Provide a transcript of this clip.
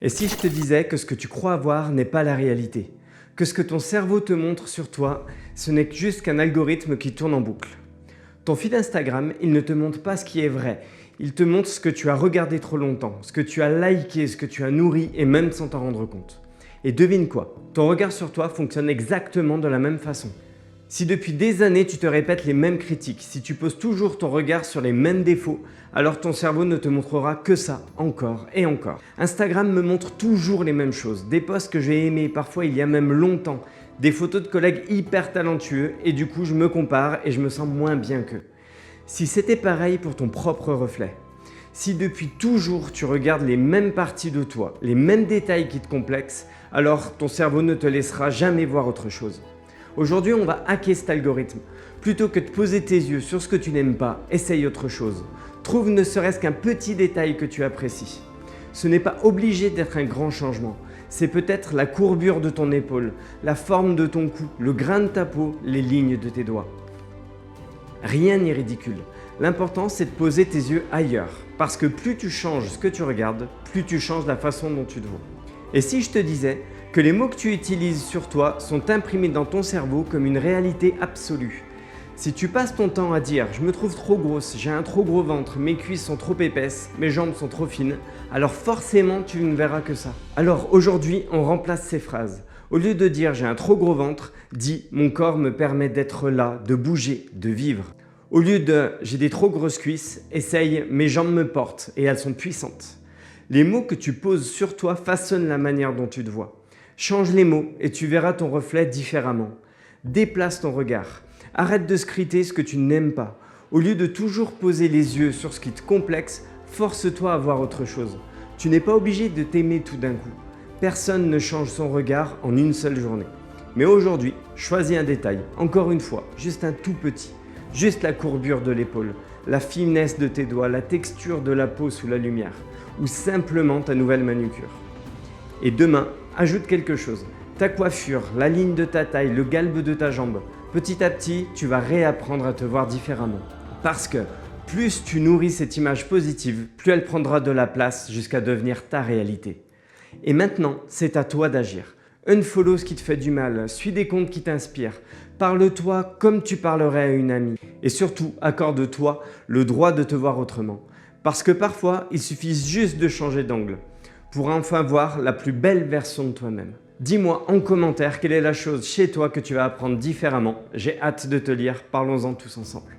Et si je te disais que ce que tu crois avoir n'est pas la réalité? Que ce que ton cerveau te montre sur toi, ce n'est juste qu'un algorithme qui tourne en boucle? Ton feed Instagram, il ne te montre pas ce qui est vrai. Il te montre ce que tu as regardé trop longtemps, ce que tu as liké, ce que tu as nourri et même sans t'en rendre compte. Et devine quoi? Ton regard sur toi fonctionne exactement de la même façon. Si depuis des années tu te répètes les mêmes critiques, si tu poses toujours ton regard sur les mêmes défauts, alors ton cerveau ne te montrera que ça, encore et encore. Instagram me montre toujours les mêmes choses, des posts que j'ai aimés parfois il y a même longtemps, des photos de collègues hyper talentueux et du coup je me compare et je me sens moins bien qu'eux. Si c'était pareil pour ton propre reflet, si depuis toujours tu regardes les mêmes parties de toi, les mêmes détails qui te complexent, alors ton cerveau ne te laissera jamais voir autre chose. Aujourd'hui, on va hacker cet algorithme. Plutôt que de poser tes yeux sur ce que tu n'aimes pas, essaye autre chose. Trouve ne serait-ce qu'un petit détail que tu apprécies. Ce n'est pas obligé d'être un grand changement. C'est peut-être la courbure de ton épaule, la forme de ton cou, le grain de ta peau, les lignes de tes doigts. Rien n'est ridicule. L'important, c'est de poser tes yeux ailleurs. Parce que plus tu changes ce que tu regardes, plus tu changes la façon dont tu te vois. Et si je te disais que les mots que tu utilises sur toi sont imprimés dans ton cerveau comme une réalité absolue? Si tu passes ton temps à dire « je me trouve trop grosse, j'ai un trop gros ventre, mes cuisses sont trop épaisses, mes jambes sont trop fines », alors forcément tu ne verras que ça. Alors aujourd'hui, on remplace ces phrases. Au lieu de dire « j'ai un trop gros ventre », dis « mon corps me permet d'être là, de bouger, de vivre ». Au lieu de « j'ai des trop grosses cuisses », essaye « mes jambes me portent et elles sont puissantes ». Les mots que tu poses sur toi façonnent la manière dont tu te vois. Change les mots et tu verras ton reflet différemment. Déplace ton regard. Arrête de scruter ce que tu n'aimes pas. Au lieu de toujours poser les yeux sur ce qui te complexe, force-toi à voir autre chose. Tu n'es pas obligé de t'aimer tout d'un coup. Personne ne change son regard en une seule journée. Mais aujourd'hui, choisis un détail, encore une fois, juste un tout petit. Juste la courbure de l'épaule, la finesse de tes doigts, la texture de la peau sous la lumière, ou simplement ta nouvelle manucure. Et demain, ajoute quelque chose. Ta coiffure, la ligne de ta taille, le galbe de ta jambe. Petit à petit, tu vas réapprendre à te voir différemment. Parce que plus tu nourris cette image positive, plus elle prendra de la place jusqu'à devenir ta réalité. Et maintenant, c'est à toi d'agir. Unfollow ce qui te fait du mal, suis des comptes qui t'inspirent, parle-toi comme tu parlerais à une amie. Et surtout, accorde-toi le droit de te voir autrement. Parce que parfois, il suffit juste de changer d'angle pour enfin voir la plus belle version de toi-même. Dis-moi en commentaire quelle est la chose chez toi que tu vas apprendre différemment. J'ai hâte de te lire, parlons-en tous ensemble.